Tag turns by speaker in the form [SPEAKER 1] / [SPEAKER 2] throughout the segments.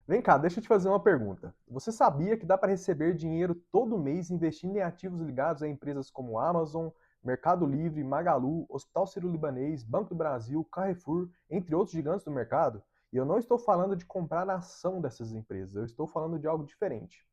[SPEAKER 1] Vem cá, deixa eu te fazer uma pergunta. Você sabia que dá para receber dinheiro todo mês investindo em ativos ligados a empresas como Amazon, Mercado Livre, Magalu, Hospital Sírio-Libanês, Banco do Brasil, Carrefour, entre outros gigantes do mercado? E eu não estou falando de comprar a ação dessas empresas, eu estou falando de algo diferente.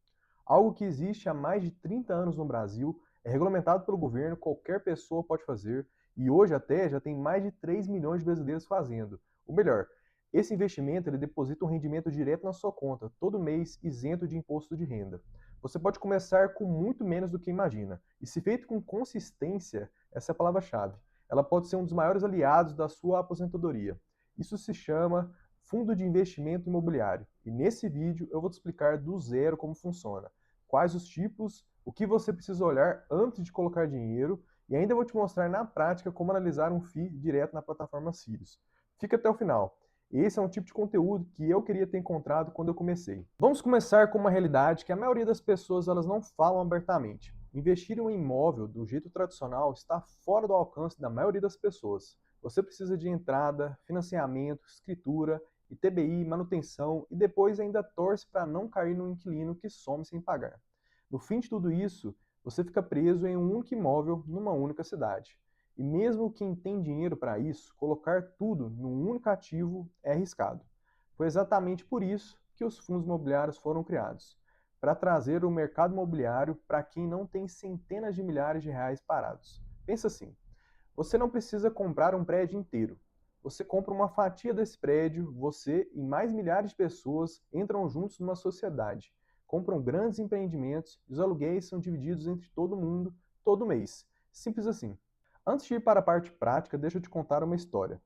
[SPEAKER 1] Algo que existe há mais de 30 anos no Brasil, é regulamentado pelo governo, qualquer pessoa pode fazer, e hoje até já tem mais de 3 milhões de brasileiros fazendo. O melhor, esse investimento ele deposita um rendimento direto na sua conta, todo mês isento de imposto de renda. Você pode começar com muito menos do que imagina, e se feito com consistência, essa é a palavra-chave. Ela pode ser um dos maiores aliados da sua aposentadoria. Isso se chama fundo de investimento imobiliário. E nesse vídeo eu vou te explicar do zero como funciona, quais os tipos, o que você precisa olhar antes de colocar dinheiro e ainda vou te mostrar na prática como analisar um FII direto na plataforma Sirius. Fica até o final. Esse é um tipo de conteúdo que eu queria ter encontrado quando eu comecei. Vamos começar com uma realidade que a maioria das pessoas elas não falam abertamente. Investir em um imóvel do jeito tradicional está fora do alcance da maioria das pessoas. Você precisa de entrada, financiamento, escritura, ITBI, manutenção e depois ainda torce para não cair no inquilino que some sem pagar. No fim de tudo isso, você fica preso em um único imóvel numa única cidade. E mesmo quem tem dinheiro para isso, colocar tudo num único ativo é arriscado. Foi exatamente por isso que os fundos imobiliários foram criados, para trazer o mercado imobiliário para quem não tem centenas de milhares de reais parados. Pensa assim, você não precisa comprar um prédio inteiro. Você compra uma fatia desse prédio, você e mais milhares de pessoas entram juntos numa sociedade, compram grandes empreendimentos e os aluguéis são divididos entre todo mundo todo mês. Simples assim. Antes de ir para a parte prática, deixa eu te contar uma história.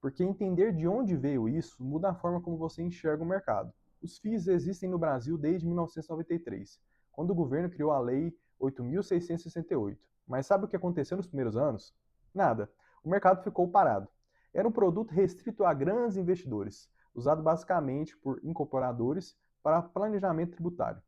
[SPEAKER 1] Porque entender de onde veio isso muda a forma como você enxerga o mercado. Os FIIs existem no Brasil desde 1993, quando o governo criou a Lei 8.668. Mas sabe o que aconteceu nos primeiros anos? Nada. O mercado ficou parado. Era um produto restrito a grandes investidores, usado basicamente por incorporadores para planejamento tributário.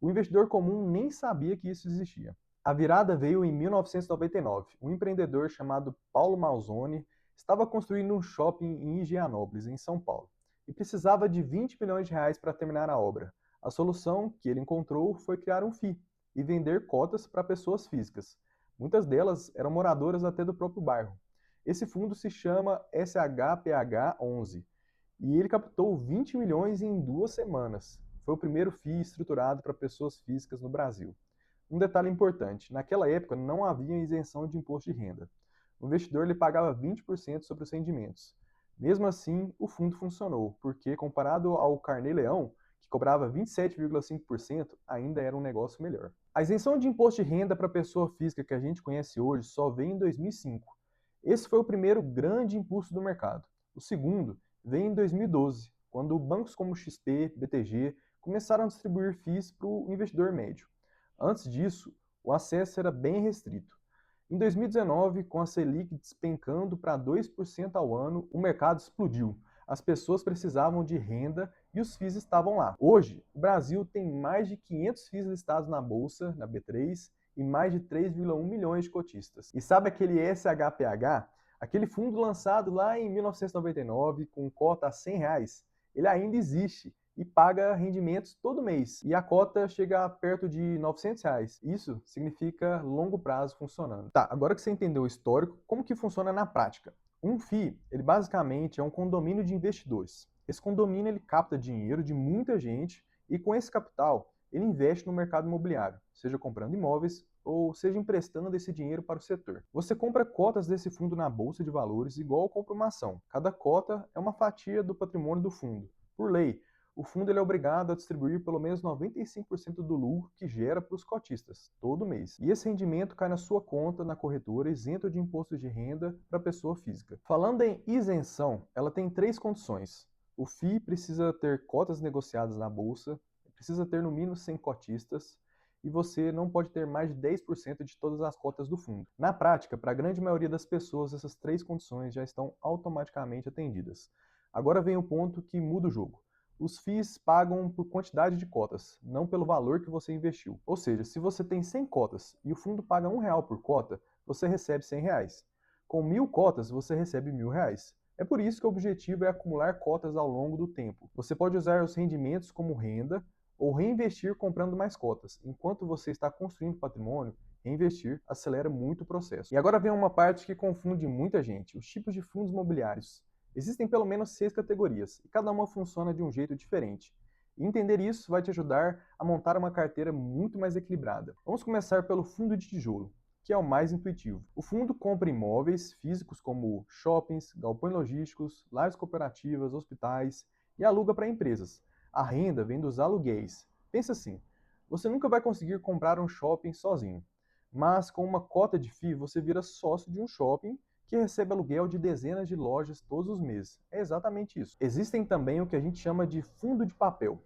[SPEAKER 1] O investidor comum nem sabia que isso existia. A virada veio em 1999. Um empreendedor chamado Paulo Malzone estava construindo um shopping em Higienópolis, em São Paulo, e precisava de 20 milhões de reais para terminar a obra. A solução que ele encontrou foi criar um FII e vender cotas para pessoas físicas. Muitas delas eram moradoras até do próprio bairro. Esse fundo se chama SHPH11 e ele captou 20 milhões em 2 semanas. Foi o primeiro FII estruturado para pessoas físicas no Brasil. Um detalhe importante, naquela época não havia isenção de imposto de renda. O investidor ele pagava 20% sobre os rendimentos. Mesmo assim, o fundo funcionou, porque comparado ao Carnê-Leão, que cobrava 27,5%, ainda era um negócio melhor. A isenção de imposto de renda para pessoa física que a gente conhece hoje só veio em 2005. Esse foi o primeiro grande impulso do mercado. O segundo veio em 2012, quando bancos como XP, BTG começaram a distribuir FIIs para o investidor médio. Antes disso, o acesso era bem restrito. Em 2019, com a Selic despencando para 2% ao ano, o mercado explodiu. As pessoas precisavam de renda e os FIIs estavam lá. Hoje, o Brasil tem mais de 500 FIIs listados na bolsa, na B3, e mais de 3,1 milhões de cotistas. E sabe aquele SHPH? Aquele fundo lançado lá em 1999 com cota a R$ 100? Ele ainda existe e paga rendimentos todo mês. E a cota chega a perto de R$ 900. Isso significa longo prazo funcionando. Tá, agora que você entendeu o histórico, como que funciona na prática? Um FII, ele basicamente é um condomínio de investidores. Esse condomínio ele capta dinheiro de muita gente e com esse capital ele investe no mercado imobiliário, seja comprando imóveis ou seja emprestando esse dinheiro para o setor. Você compra cotas desse fundo na bolsa de valores igual compra uma ação. Cada cota é uma fatia do patrimônio do fundo. Por lei, o fundo ele é obrigado a distribuir pelo menos 95% do lucro que gera para os cotistas, todo mês. E esse rendimento cai na sua conta na corretora, isento de imposto de renda para a pessoa física. Falando em isenção, ela tem três condições. O FII precisa ter cotas negociadas na bolsa, precisa ter no mínimo 100 cotistas, e você não pode ter mais de 10% de todas as cotas do fundo. Na prática, para a grande maioria das pessoas, essas três condições já estão automaticamente atendidas. Agora vem o ponto que muda o jogo. Os FIIs pagam por quantidade de cotas, não pelo valor que você investiu. Ou seja, se você tem 100 cotas e o fundo paga R$ 1 por cota, você recebe R$ 100. Com 1.000 cotas, você recebe R$ 1.000. É por isso que o objetivo é acumular cotas ao longo do tempo. Você pode usar os rendimentos como renda ou reinvestir comprando mais cotas. Enquanto você está construindo patrimônio, reinvestir acelera muito o processo. E agora vem uma parte que confunde muita gente: os tipos de fundos imobiliários. Existem pelo menos 6 categorias, e cada uma funciona de um jeito diferente. E entender isso vai te ajudar a montar uma carteira muito mais equilibrada. Vamos começar pelo fundo de tijolo, que é o mais intuitivo. O fundo compra imóveis físicos como shoppings, galpões logísticos, lares cooperativas, hospitais e aluga para empresas. A renda vem dos aluguéis. Pensa assim, você nunca vai conseguir comprar um shopping sozinho, mas com uma cota de FII você vira sócio de um shopping que recebe aluguel de dezenas de lojas todos os meses. É exatamente isso. Existem também o que a gente chama de fundo de papel.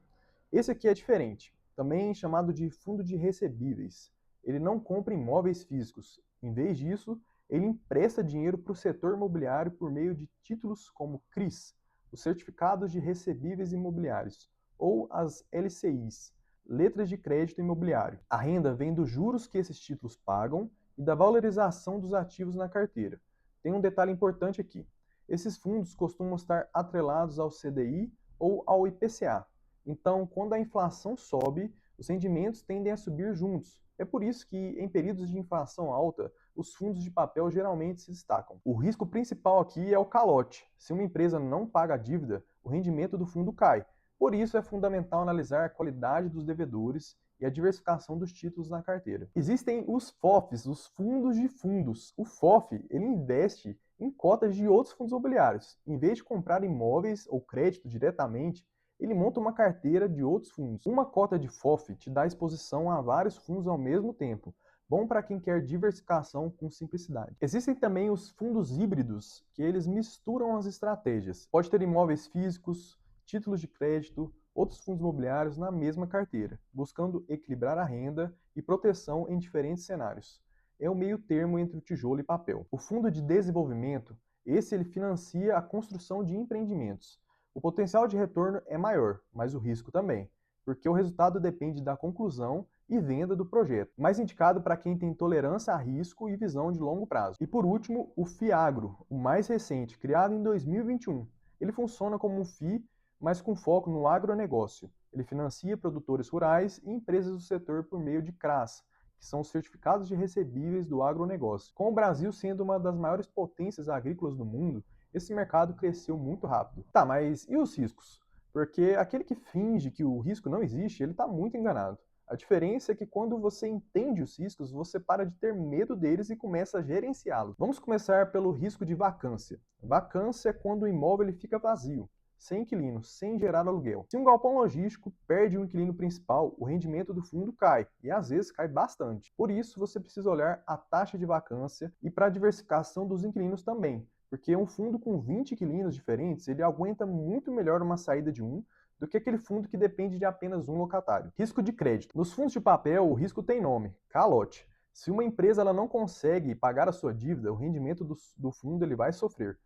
[SPEAKER 1] Esse aqui é diferente, também chamado de fundo de recebíveis. Ele não compra imóveis físicos. Em vez disso, ele empresta dinheiro para o setor imobiliário por meio de títulos como CRIs, os Certificados de Recebíveis Imobiliários, ou as LCIs, Letras de Crédito Imobiliário. A renda vem dos juros que esses títulos pagam e da valorização dos ativos na carteira. Tem um detalhe importante aqui. Esses fundos costumam estar atrelados ao CDI ou ao IPCA. Então, quando a inflação sobe, os rendimentos tendem a subir juntos. É por isso que, em períodos de inflação alta, os fundos de papel geralmente se destacam. O risco principal aqui é o calote. Se uma empresa não paga a dívida, o rendimento do fundo cai. Por isso é fundamental analisar a qualidade dos devedores e a diversificação dos títulos na carteira. Existem os FOFs, os fundos de fundos. O FOF, ele investe em cotas de outros fundos imobiliários. Em vez de comprar imóveis ou crédito diretamente, ele monta uma carteira de outros fundos. Uma cota de FOF te dá exposição a vários fundos ao mesmo tempo, bom para quem quer diversificação com simplicidade. Existem também os fundos híbridos, que eles misturam as estratégias. Pode ter imóveis físicos, títulos de crédito, outros fundos imobiliários na mesma carteira, buscando equilibrar a renda e proteção em diferentes cenários. É o meio termo entre o tijolo e papel. O fundo de desenvolvimento, ele financia a construção de empreendimentos. O potencial de retorno é maior, mas o risco também, porque o resultado depende da conclusão e venda do projeto, mais indicado para quem tem tolerância a risco e visão de longo prazo. E por último, o FIAGRO, o mais recente, criado em 2021. Ele funciona como um FII, mas com foco no agronegócio. Ele financia produtores rurais e empresas do setor por meio de CRAs, que são os certificados de recebíveis do agronegócio. Com o Brasil sendo uma das maiores potências agrícolas do mundo, esse mercado cresceu muito rápido. Tá, mas e os riscos? Porque aquele que finge que o risco não existe, ele está muito enganado. A diferença é que quando você entende os riscos, você para de ter medo deles e começa a gerenciá-los. Vamos começar pelo risco de vacância. Vacância é quando o imóvel ele fica vazio, sem inquilino, sem gerar aluguel. Se um galpão logístico perde o inquilino principal, o rendimento do fundo cai, e às vezes cai bastante. Por isso, você precisa olhar a taxa de vacância e para a diversificação dos inquilinos também, porque um fundo com 20 inquilinos diferentes, ele aguenta muito melhor uma saída de um do que aquele fundo que depende de apenas um locatário. Risco de crédito. Nos fundos de papel, o risco tem nome, calote. Se uma empresa ela não consegue pagar a sua dívida, o rendimento do fundo ele vai sofrer.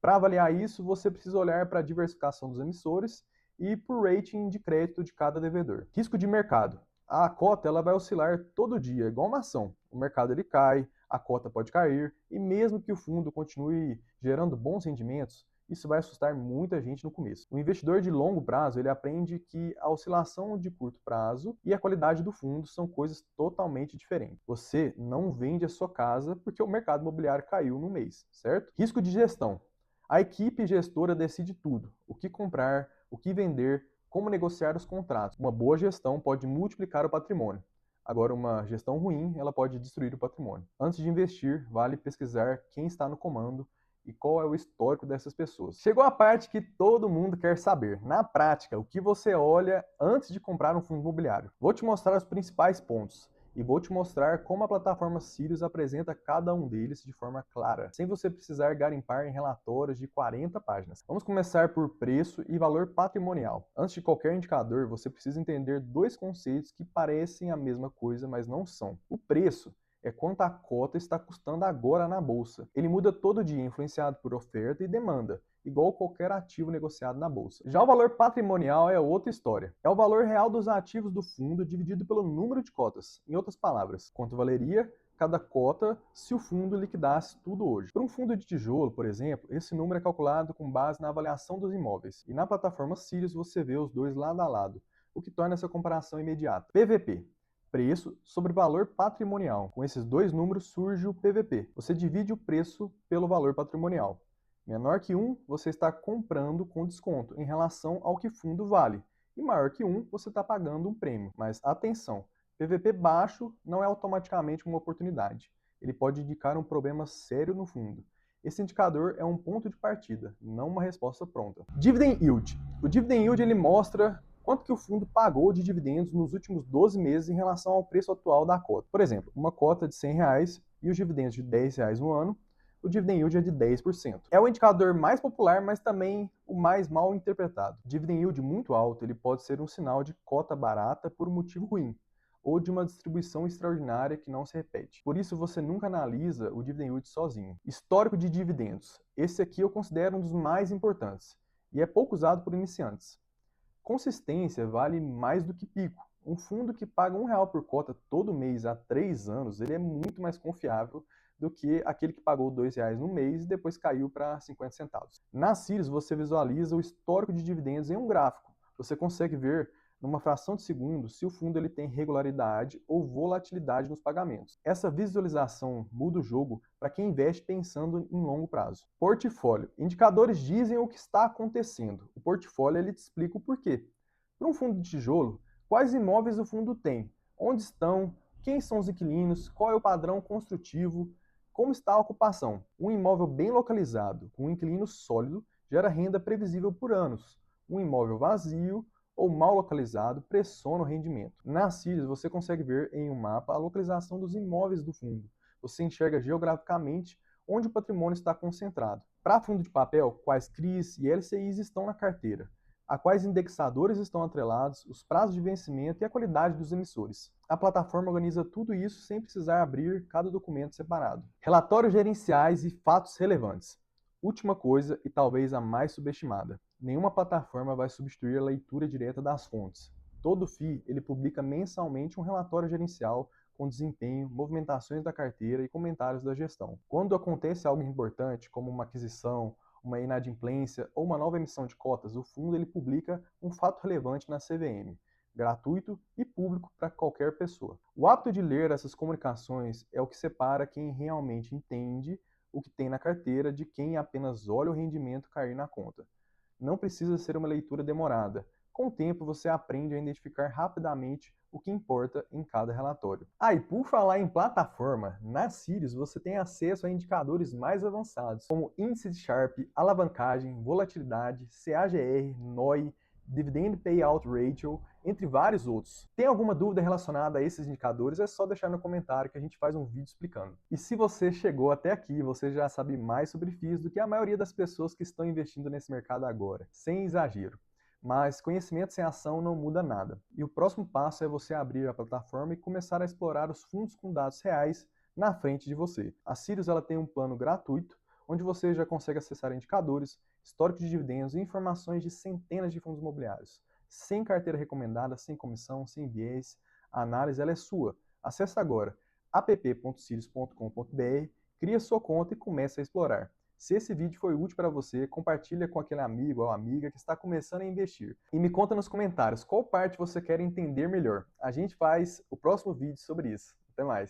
[SPEAKER 1] Para avaliar isso, você precisa olhar para a diversificação dos emissores e por rating de crédito de cada devedor. Risco de mercado. A cota ela vai oscilar todo dia, igual uma ação. O mercado ele cai, a cota pode cair, e mesmo que o fundo continue gerando bons rendimentos, isso vai assustar muita gente no começo. O investidor de longo prazo ele aprende que a oscilação de curto prazo e a qualidade do fundo são coisas totalmente diferentes. Você não vende a sua casa porque o mercado imobiliário caiu no mês, certo? Risco de gestão. A equipe gestora decide tudo: o que comprar, o que vender, como negociar os contratos. Uma boa gestão pode multiplicar o patrimônio. Agora, uma gestão ruim, ela pode destruir o patrimônio. Antes de investir, vale pesquisar quem está no comando e qual é o histórico dessas pessoas. Chegou a parte que todo mundo quer saber. Na prática, o que você olha antes de comprar um fundo imobiliário? Vou te mostrar os principais pontos e vou te mostrar como a plataforma Sirius apresenta cada um deles de forma clara, sem você precisar garimpar em relatórios de 40 páginas. Vamos começar por preço e valor patrimonial. Antes de qualquer indicador, você precisa entender dois conceitos que parecem a mesma coisa, mas não são. O preço é quanto a cota está custando agora na bolsa. Ele muda todo dia, influenciado por oferta e demanda, igual qualquer ativo negociado na bolsa. Já o valor patrimonial é outra história. É o valor real dos ativos do fundo dividido pelo número de cotas. Em outras palavras, quanto valeria cada cota se o fundo liquidasse tudo hoje. Para um fundo de tijolo, por exemplo, esse número é calculado com base na avaliação dos imóveis. E na plataforma Sirius você vê os dois lado a lado, o que torna essa comparação imediata. PVP. Preço sobre valor patrimonial. Com esses dois números surge o PVP. Você divide o preço pelo valor patrimonial. Menor que 1, você está comprando com desconto em relação ao que fundo vale. E maior que 1, você está pagando um prêmio. Mas atenção, PVP baixo não é automaticamente uma oportunidade. Ele pode indicar um problema sério no fundo. Esse indicador é um ponto de partida, não uma resposta pronta. Dividend Yield. O Dividend Yield ele mostra quanto que o fundo pagou de dividendos nos últimos 12 meses em relação ao preço atual da cota. Por exemplo, uma cota de R$ 100 e os dividendos de R$ 10 no ano, o dividend yield é de 10%. É o indicador mais popular, mas também o mais mal interpretado. Dividend yield muito alto ele pode ser um sinal de cota barata por um motivo ruim, ou de uma distribuição extraordinária que não se repete. Por isso você nunca analisa o dividend yield sozinho. Histórico de dividendos. Esse aqui eu considero um dos mais importantes, e é pouco usado por iniciantes. Consistência vale mais do que pico. Um fundo que paga R$ 1 por cota todo mês há 3 anos, ele é muito mais confiável do que aquele que pagou R$ 2 no mês e depois caiu para 50 centavos. Na Sirius, você visualiza o histórico de dividendos em um gráfico. Você consegue ver numa fração de segundo se o fundo ele tem regularidade ou volatilidade nos pagamentos. Essa visualização muda o jogo para quem investe pensando em longo prazo. Portfólio. Indicadores dizem o que está acontecendo. O portfólio ele te explica o porquê. Para um fundo de tijolo, quais imóveis o fundo tem? Onde estão? Quem são os inquilinos? Qual é o padrão construtivo? Como está a ocupação? Um imóvel bem localizado, com um inquilino sólido, gera renda previsível por anos. Um imóvel vazio ou mal localizado pressiona o rendimento. Na Sirius, você consegue ver em um mapa a localização dos imóveis do fundo. Você enxerga geograficamente onde o patrimônio está concentrado. Para fundo de papel, quais CRIs e LCIs estão na carteira, a quais indexadores estão atrelados, os prazos de vencimento e a qualidade dos emissores. A plataforma organiza tudo isso sem precisar abrir cada documento separado. Relatórios gerenciais e fatos relevantes. Última coisa e talvez a mais subestimada. Nenhuma plataforma vai substituir a leitura direta das fontes. Todo FII ele publica mensalmente um relatório gerencial com desempenho, movimentações da carteira e comentários da gestão. Quando acontece algo importante, como uma aquisição, uma inadimplência ou uma nova emissão de cotas, o fundo ele publica um fato relevante na CVM, gratuito e público para qualquer pessoa. O hábito de ler essas comunicações é o que separa quem realmente entende o que tem na carteira de quem apenas olha o rendimento cair na conta. Não precisa ser uma leitura demorada. Com o tempo, você aprende a identificar rapidamente o que importa em cada relatório. E por falar em plataforma, na Sirius você tem acesso a indicadores mais avançados, como índice de Sharpe, alavancagem, volatilidade, CAGR, NOI, Dividend Payout Ratio, entre vários outros. Tem alguma dúvida relacionada a esses indicadores? É só deixar no comentário que a gente faz um vídeo explicando. E se você chegou até aqui, você já sabe mais sobre FIIs do que a maioria das pessoas que estão investindo nesse mercado agora, sem exagero. Mas conhecimento sem ação não muda nada. E o próximo passo é você abrir a plataforma e começar a explorar os fundos com dados reais na frente de você. A Sirius ela tem um plano gratuito, onde você já consegue acessar indicadores, histórico de dividendos e informações de centenas de fundos imobiliários. Sem carteira recomendada, sem comissão, sem viés, a análise ela é sua. Acesse agora app.sirius.com.br, cria sua conta e comece a explorar. Se esse vídeo foi útil para você, compartilha com aquele amigo ou amiga que está começando a investir. E me conta nos comentários qual parte você quer entender melhor. A gente faz o próximo vídeo sobre isso. Até mais!